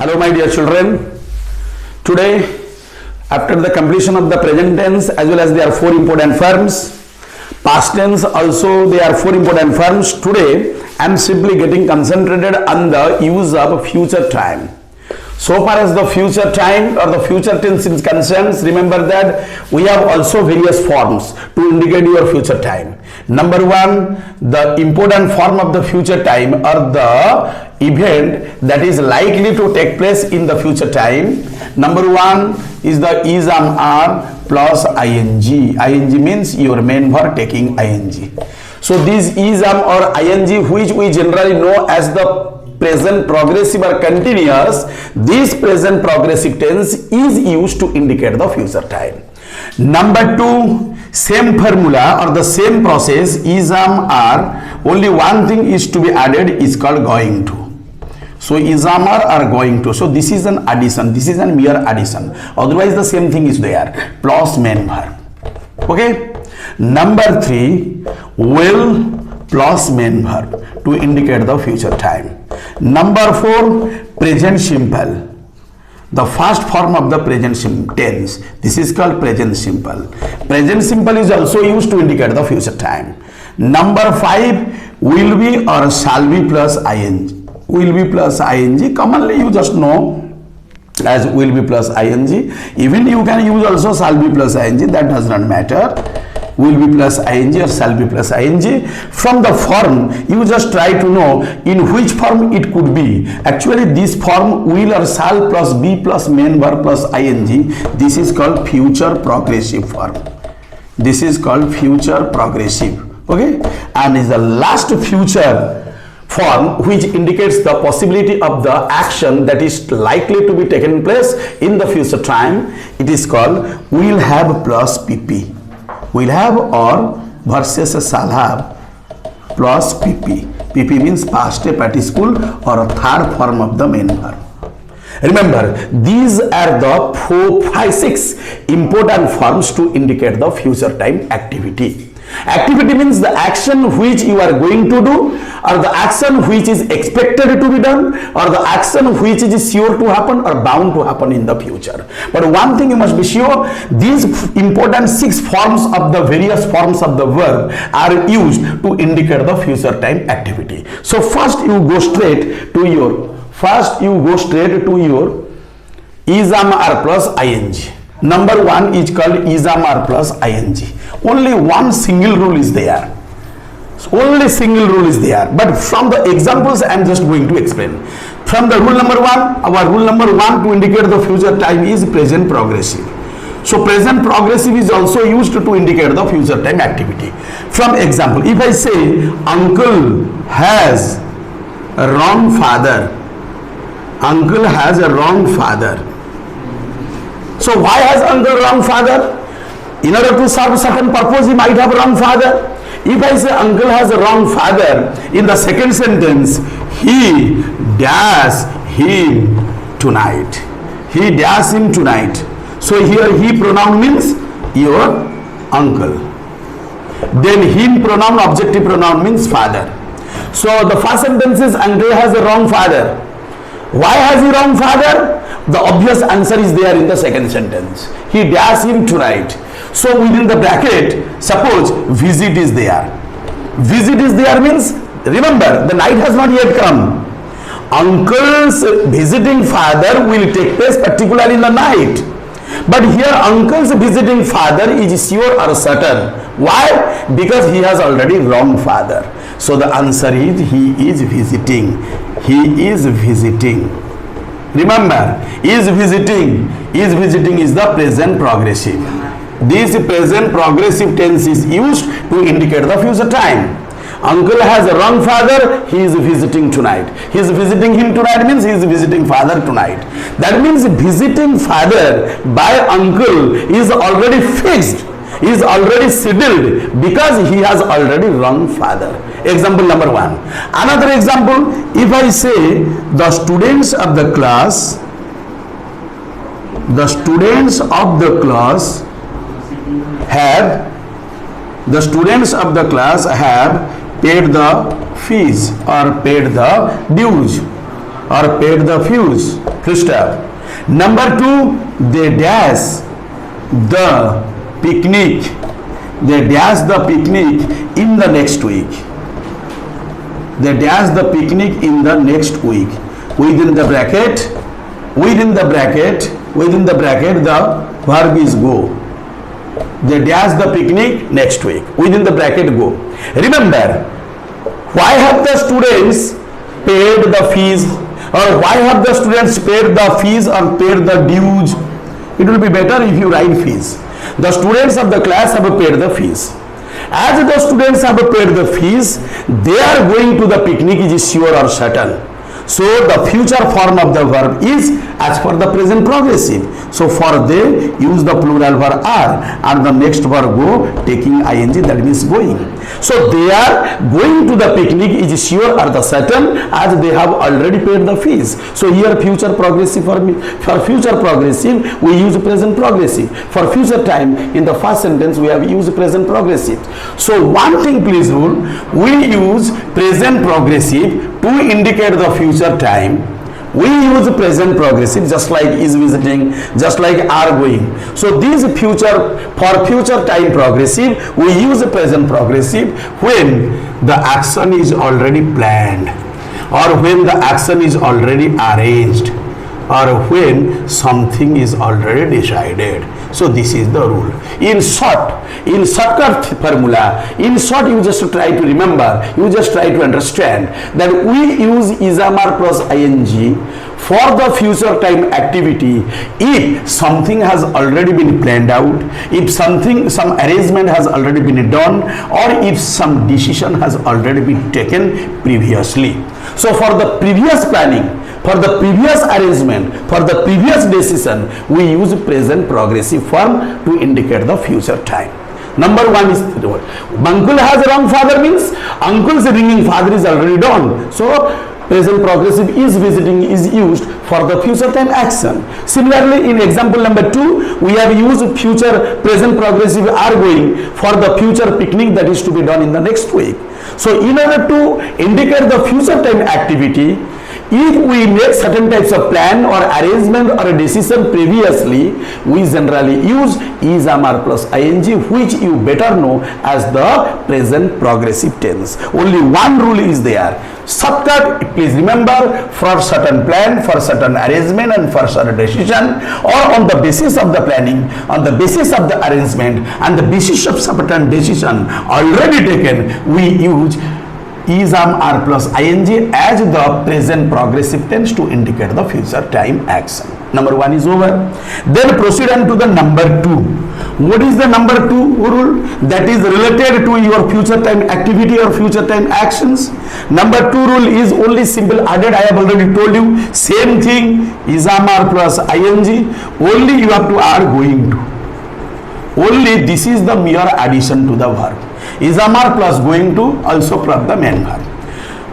Hello my dear children. Today, after the completion of the present tense as well as there are four important forms, past tense also there are four important forms. Today I am simply getting concentrated on the use of future time. So far as the future time or the future tense is concerned, remember that we have also various forms to indicate your future time. Number one, the important form of the future time or the event that is likely to take place in the future time. Number one is the is are plus ing. Ing means your main verb taking ing. So this is or ing, which we generally know as the present progressive or continuous, this present progressive tense is used to indicate the future time. Number two, same formula or the same process, is are, only one thing is to be added, is called going to. So is are going to. So this is an addition, this is a mere addition. Otherwise the same thing is there, plus main verb. Okay. Number three, will plus main verb to indicate the future time. Number four, present simple, the first form of the present tense. This is called present simple. Present simple is also used to indicate the future time. Number five, will be or shall be plus ing. Will be plus ing, commonly you just know as will be plus ing. Even you can use also shall be plus ing, that does not matter. Will be plus ing or shall be plus ing. From the form, you just try to know in which form it could be. Actually, this form will or shall plus be plus main verb plus ing, this is called future progressive form. This is called future progressive. Okay, and is the last future form which indicates the possibility of the action that is likely to be taken place in the future time. It is called will have plus pp. Will have or versus shall have plus pp. pp means past participle or third form of the main verb. Remember, these are the 4, 5, 6 important forms to indicate the future time activity. Activity means the action which you are going to do, or the action which is expected to be done, or the action which is sure to happen or bound to happen in the future. But one thing you must be sure, these important 6 forms of the various forms of the verb are used to indicate the future time activity. So first you go straight to your is are plus ing. Number one is called is are plus ing. Only one single rule is there. Only single rule is there. But from the examples I am just going to explain. From the rule number one, our rule number one to indicate the future time is present progressive. So present progressive is also used to indicate the future time activity. From example, if I say uncle has a wrong father. Uncle has a wrong father. So why has uncle wrong father? In order to serve certain purpose, he might have wrong father. If I say uncle has a wrong father, in the second sentence, he dash him tonight. He dash him tonight. So here he pronoun means your uncle. Then him pronoun, objective pronoun means father. So the first sentence is uncle has a wrong father. Why has he wrong father? The obvious answer is there in the second sentence. He dash him tonight. So within the bracket, suppose visit is there. Visit is there means, remember, the night has not yet come. Uncle's visiting father will take place particularly in the night. But here uncle's visiting father is sure or certain. Why? Because he has already wrong father. So the answer is he is visiting. He is visiting. Remember, is visiting is the present progressive. This present progressive tense is used to indicate the future time. Uncle has a wrong father, he is visiting tonight. He is visiting him tonight means he is visiting father tonight. That means visiting father by uncle is already fixed, is already settled because he has already wrong father. Example number one. Another example, if I say the students of the class have paid the fees or paid the dues or paid the fees. Full stop. Number 2, they dash the picnic. They dash the picnic in the next week. They dash the picnic in the next week. Within the bracket, the verb is go. They dash the picnic next week. Within the bracket, go. Remember, why have the students paid the fees, or why have the students paid the fees or paid the dues? It will be better if you write fees. The students of the class have paid the fees. As the students have paid the fees, they are going to the picnic is sure or certain. So the future form of the verb is as per the present progressive. So for they, use the plural verb are, and the next verb go taking ing, that means going. So they are going to the picnic is sure or the certain, as they have already paid the fees. So here future progressive for future progressive we use present progressive. For future time in the first sentence we have used present progressive. So one thing please rule, we use present progressive to indicate the future time. We use present progressive just like is visiting, just like are going. So these future, for future time progressive we use present progressive when the action is already planned, or when the action is already arranged, or when something is already decided. So this is the rule. In shortcut formula, in short you just try to remember, you just try to understand that we use isomar plus ing for the future time activity if something has already been planned out, if some arrangement has already been done, or if some decision has already been taken previously. So for the previous planning, for the previous arrangement, for the previous decision, we use present progressive form to indicate the future time. Number 1 is uncle has wrong father means uncle's ringing father is already done. So present progressive is visiting is used for the future time action. Similarly, in example number 2, we have used future present progressive are going for the future picnic that is to be done in the next week. So in order to indicate the future time activity, if we make certain types of plan or arrangement or a decision previously, we generally use isomar plus ing, which you better know as the present progressive tense. Only one rule is there. Shortcut, please remember, for certain plan, for certain arrangement and for certain decision, or on the basis of the planning, on the basis of the arrangement and the basis of certain decision already taken, we use isomar plus ing as the present progressive tense to indicate the future time action. Number 1 is over. Then proceed on to the number 2. What is the number 2 rule? That is related to your future time activity or future time actions. Number 2 rule is only simple added. I have already told you, same thing, isomar plus ing, only you have to add going to. Only this is the mere addition to the verb. Isomar plus going to also plus the main verb.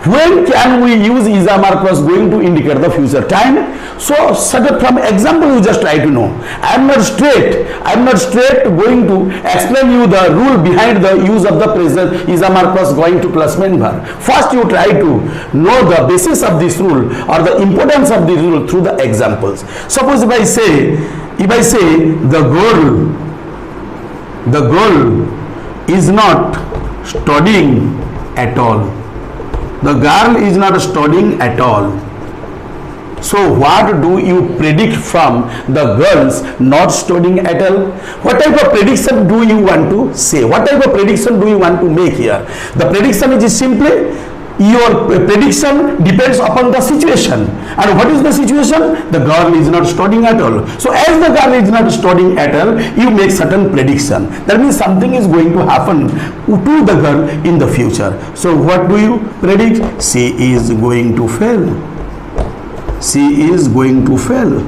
When can we use isomar plus going to indicate the future time? So from example you just try to know. I am not straight going to explain you the rule behind the use of the present isomar plus going to plus main verb. First you try to know the basis of this rule or the importance of this rule through the examples. Suppose if I say the girl is not studying at all. The girl is not studying at all. So what do you predict from the girls not studying at all? What type of prediction do you want to say? What type of prediction do you want to make here? The prediction is simply your prediction depends upon the situation. And what is the situation? The girl is not studying at all. So as the girl is not studying at all, you make certain prediction. That means something is going to happen to the girl in the future. So what do you predict? She is going to fail. She is going to fail.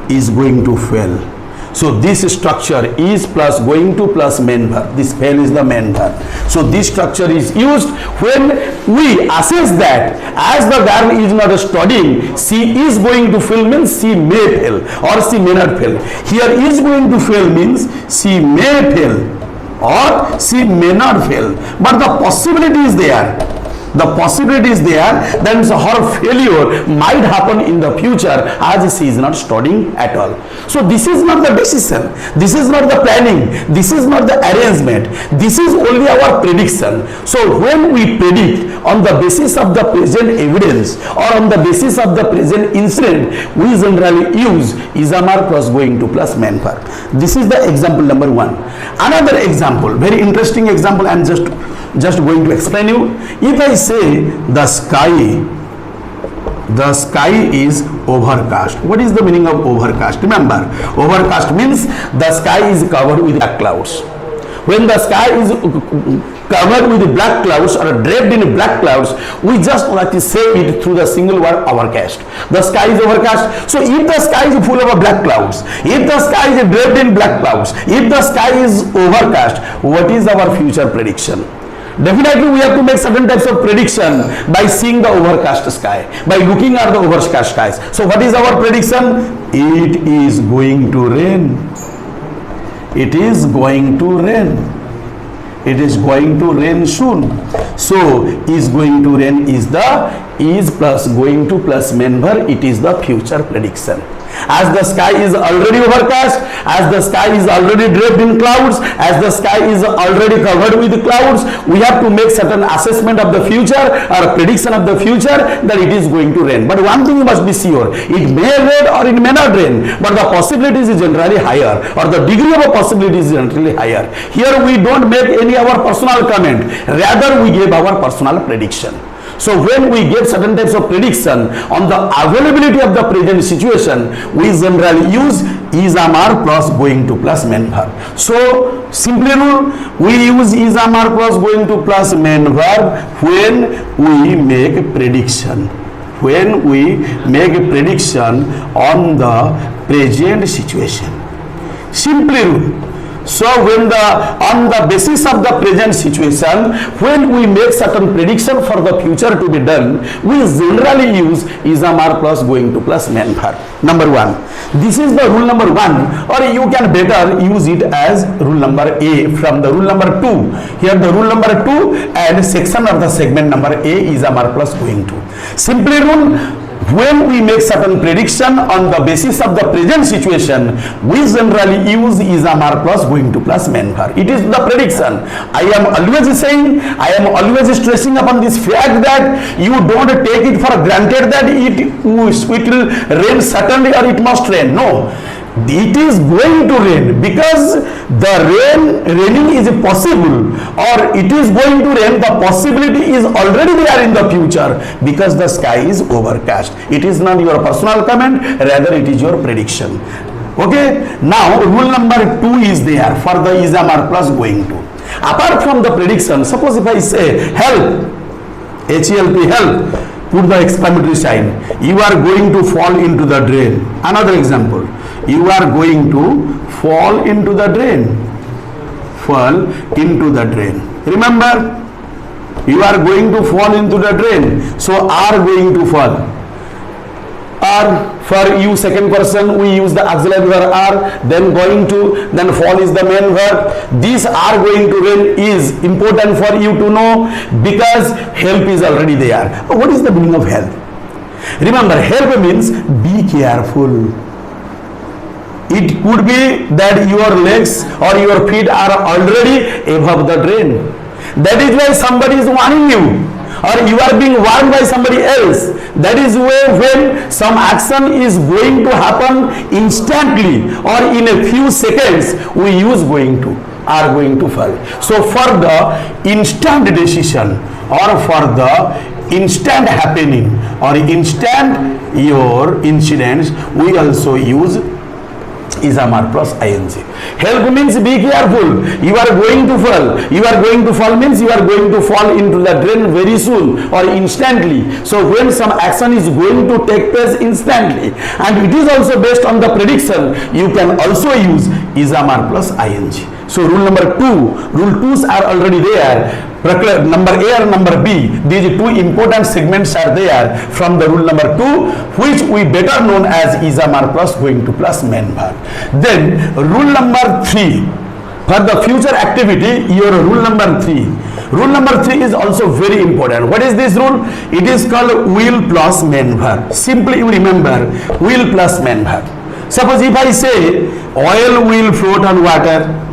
Is going to fail. So this structure is plus going to plus main verb. This fail is the main verb. So this structure is used when we assess that as the girl is not studying, she is going to fail means she may fail or she may not fail. Here is going to fail means she may fail or she may not fail. But the possibility is there. The possibility is there, then her failure might happen in the future as she is not studying at all. So this is not the decision, this is not the planning, this is not the arrangement, this is only our prediction. So when we predict on the basis of the present evidence or on the basis of the present incident, we generally use is amar plus going to plus main verb. This is the example number 1. Another example, very interesting example, I am just going to explain you. If I say the sky is overcast. What is the meaning of overcast? Remember, overcast means the sky is covered with black clouds. When the sky is covered with black clouds or draped in black clouds, we just like to say it through the single word overcast. The sky is overcast. So if the sky is full of black clouds, if the sky is draped in black clouds, if the sky is overcast, what is our future prediction? Definitely we have to make certain types of prediction by seeing the overcast sky, by looking at the overcast skies. So what is our prediction? It is going to rain. It is going to rain. It is going to rain soon. So is going to rain is the is plus going to plus main verb. It is the future prediction. As the sky is already overcast, as the sky is already draped in clouds, as the sky is already covered with clouds, we have to make certain assessment of the future or prediction of the future that it is going to rain. But one thing you must be sure, it may rain or it may not rain, but the possibilities is generally higher, or the degree of a possibility is generally higher. Here we don't make any our personal comment, rather we give our personal prediction. So when we get certain types of prediction on the availability of the present situation, we generally use is amar plus going to plus main verb. So simply rule, we use is amar plus going to plus main verb when we make a prediction. When we make a prediction on the present situation. Simply rule. So when on the basis of the present situation, when we make certain prediction for the future to be done, we generally use is amar plus going to plus main verb. Number 1. This is the rule number 1, or you can better use it as rule number A from the rule number 2. Here the rule number 2 and section of the segment number A is amar plus going to. Simply rule, when we make certain prediction on the basis of the present situation, we generally use is amar plus going to plus main verb. It is the prediction. I am always saying, I am always stressing upon this fact that you don't take it for granted that it will rain certainly or it must rain. No. It is going to rain because the raining is possible, or it is going to rain, the possibility is already there in the future because the sky is overcast. It is not your personal comment, rather it is your prediction. Okay, now rule number 2 is there for the is amar plus going to. Apart from the prediction, suppose if I say help, H-E-L-P, help, put the exclamatory sign, you are going to fall into the drain. Another example, you are going to fall into the drain. Fall into the drain. Remember, you are going to fall into the drain. So are going to fall. Are, for you second person we use the auxiliary verb are, then going to, then fall is the main verb. These are going to rain is important for you to know because help is already there. What is the meaning of help? Remember, help means be careful. It could be that your legs or your feet are already above the drain. That is why somebody is warning you, or you are being warned by somebody else. That is why when some action is going to happen instantly or in a few seconds, we use going to, are going to fall. So for the instant decision or for the instant happening or instant your incidents, we also use is amar plus ing. Help means be careful. You are going to fall. You are going to fall means you are going to fall into the drain very soon or instantly. So when some action is going to take place instantly, and it is also based on the prediction, you can also use is amar plus ing. So rule number 2, rule 2s are already there. Number A or number B, these two important segments are there from the rule number 2, which we better known as is amar plus going to plus main verb. Then rule number 3, for the future activity, your rule number 3, Rule number 3 is also very important. What is this rule? It is called will plus main verb. Simply you remember will plus main verb. Suppose if I say oil will float on water.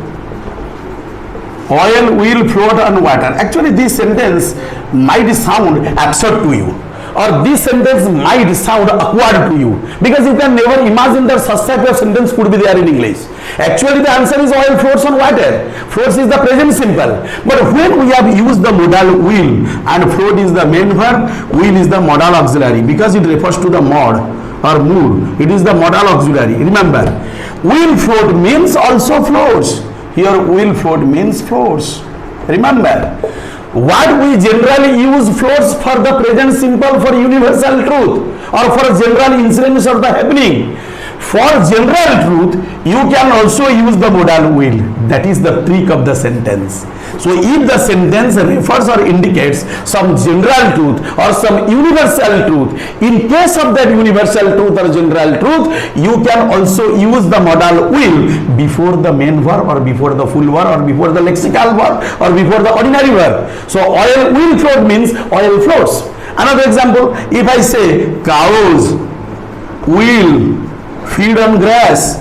Oil will float on water. Actually this sentence might sound absurd to you, or this sentence might sound awkward to you, because you can never imagine that such type of sentence could be there in English. Actually the answer is oil floats on water. Floats is the present simple. But when we have used the modal will and float is the main verb, will is the modal auxiliary, because it refers to the mod or mood. It is the modal auxiliary. Remember, will float means also floats. Here will float means floats. Remember, what we generally use floats for the present simple, for universal truth, or for general incidents of the happening. For general truth, you can also use the modal will. That is the trick of the sentence. So if the sentence refers or indicates some general truth or some universal truth, in case of that universal truth or general truth, you can also use the modal will before the main verb or before the full verb or before the lexical verb or before the ordinary verb. So oil will float means oil floats. Another example, if I say cows will feed on grass.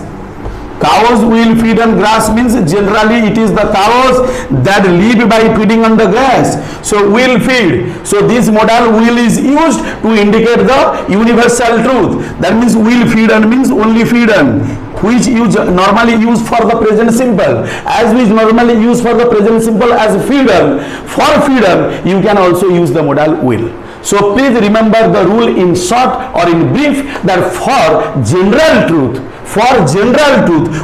Cows will feed on grass means generally it is the cows that live by feeding on the grass. So will feed. So this modal will is used to indicate the universal truth. That means will feed on means only feed on, which you normally use for the present simple. As we normally use for the present simple as feed on, for feed on you can also use the modal will. So please remember the rule in short or in brief, that for general truth,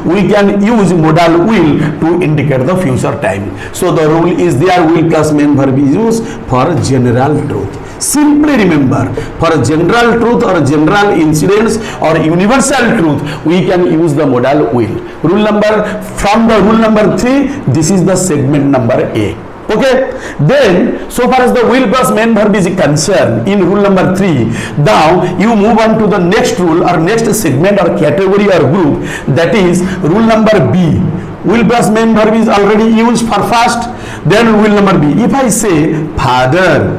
we can use modal will to indicate the future time. So the rule is there, will plus main verb is used for general truth. Simply remember, for general truth or general incidents or universal truth, we can use the modal will. From the rule number 3, this is the segment number A. Okay, then so far as the will plus main verb is concerned in rule number 3, now you move on to the next rule or next segment or category or group, that is rule number B. Will plus main verb is already used for first. Then rule number B, if I say father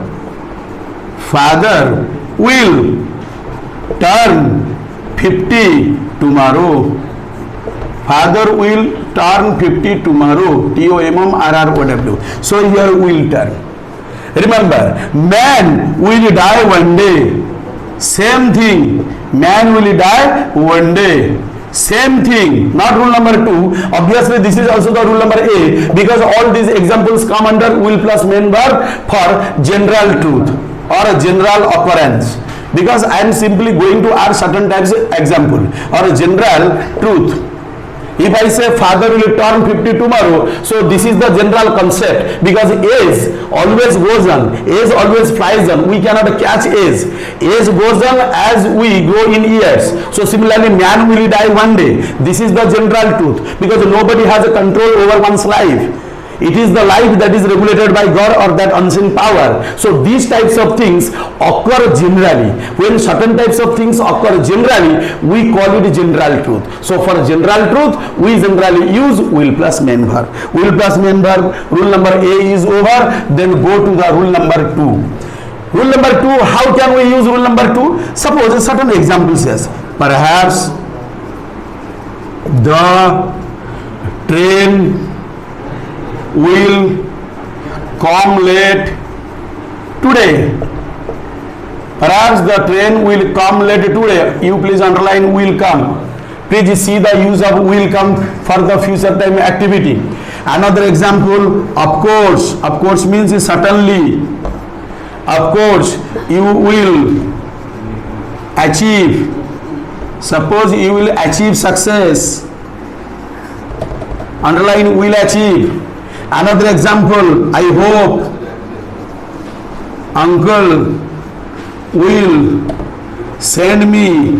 will turn 50 tomorrow. Father will turn 50 tomorrow. T-O-M-M-R-R-O-W. So here will turn. Remember, man will die one day. Same thing. Man will die one day. Same thing. Not rule number 2. Obviously, this is also the rule number A, because all these examples come under will plus main verb for general truth or a general occurrence. Because I am simply going to add certain types of example or a general truth. If I say father will turn 50 tomorrow, so this is the general concept, because age always goes on, age always flies on, we cannot catch age. Age goes on as we grow in years. So similarly, man will die one day. This is the general truth, because nobody has a control over one's life. It is the life that is regulated by God or that unseen power. So these types of things occur generally. When certain types of things occur generally, we call it general truth. So for general truth, we generally use will plus main verb. Will plus main verb, rule number A is over. Then go to the rule number 2. Rule number 2, how can we use rule number 2? Suppose a certain example says, perhaps the train will come late today. Perhaps the train will come late today. You please underline will come. Please see the use of will come for the future time activity. Another example, of course. Of course means certainly. Of course you will achieve. Suppose you will achieve success. Underline will achieve. Another example, I hope uncle will send me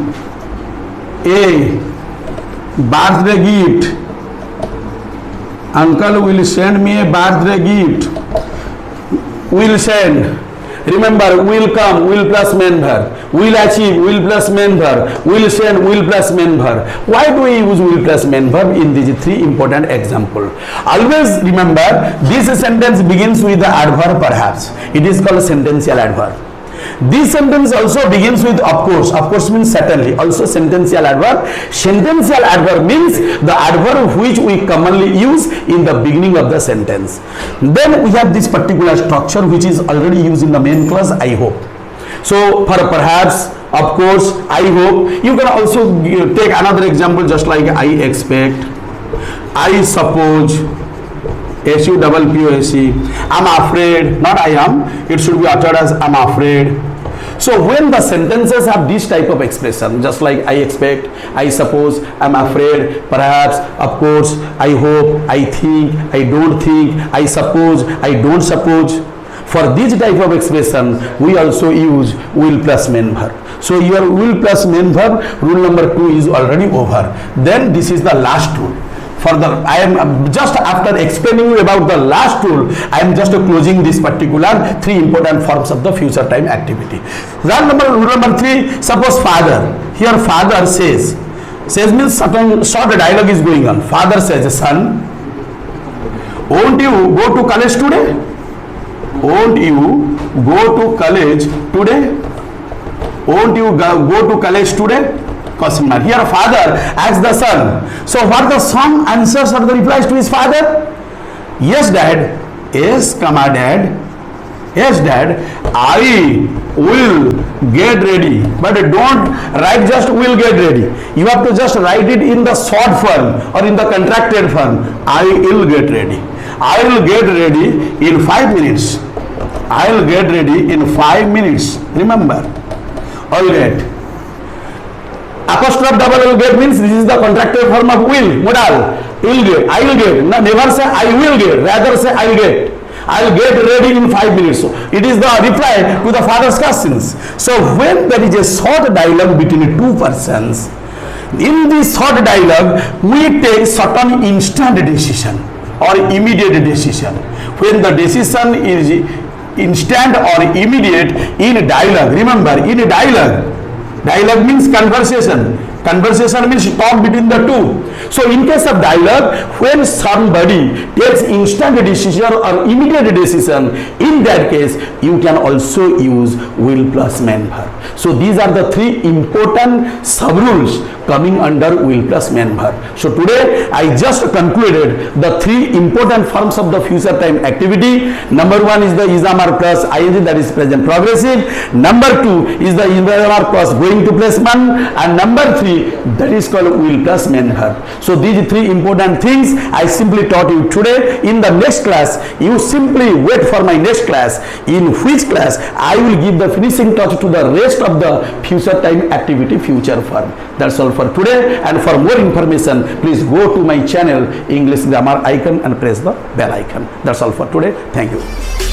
a birthday gift. Uncle will send me a birthday gift. Will send. Remember, will come, will plus main verb. Will achieve, will plus main verb. Will send, will plus main verb. Why do we use will plus main verb in these three important examples? Always remember, this sentence begins with the adverb perhaps. It is called sentential adverb. This sentence also begins with of course. Of course means certainly. Also sentential adverb. Sentential adverb means the adverb which we commonly use in the beginning of the sentence. Then we have this particular structure which is already used in the main class, I hope. So for perhaps, of course, I hope, you can also take another example just like I expect, I suppose, SUPPOSE, I'm afraid, not I am, it should be uttered as I'm afraid. So when the sentences have this type of expression, just like I expect, I suppose, I'm afraid, perhaps, of course, I hope, I think, I don't think, I suppose, I don't suppose. For this type of expression, we also use will plus main verb. So your will plus main verb, rule number 2 is already over. Then this is the last rule. I am just after explaining you about the last rule, I am just closing this particular three important forms of the future time activity. Rule number 3, suppose father. Here father says means certain short dialogue is going on. Father says, son, won't you go to college today? Won't you go to college today? Won't you go to college today? Question mark. Here father asks the son. So what the son answers or the replies to his father? Yes dad. Yes, comma dad. Yes dad, I will get ready. But don't write just will get ready. You have to just write it in the short form or in the contracted form. I will get ready. I will get ready in 5 minutes. I will get ready in 5 minutes. Remember. All right. Apostrophe double will get means this is the contracted form of will. Modal. Will get. I will get. No, never say I will get. Rather say I will get. I will get ready in 5 minutes. So it is the reply to the father's questions. So when there is a short dialogue between two persons, in this short dialogue we take certain instant decision or immediate decision. When the decision is instant or immediate in dialogue, remember in dialogue means conversation. Conversation means talk between the two. So in case of dialogue, when somebody takes instant decision or immediate decision, in that case you can also use will plus main verb. So these are the three important sub rules coming under will plus main verb. So today I just concluded the three important forms of the future time activity. Number 1 is the isomar plus ing, that is present progressive. Number 2 is the isomar plus going to plus 1, and number 3 that is called will plus main verb. So these three important things I simply taught you today. In the next class, you simply wait for my next class, in which class I will give the finishing touch to the rest of the future time activity future form. That's all for today, and for more information please go to my channel English Grammar icon and press the bell icon. That's all for today. Thank you.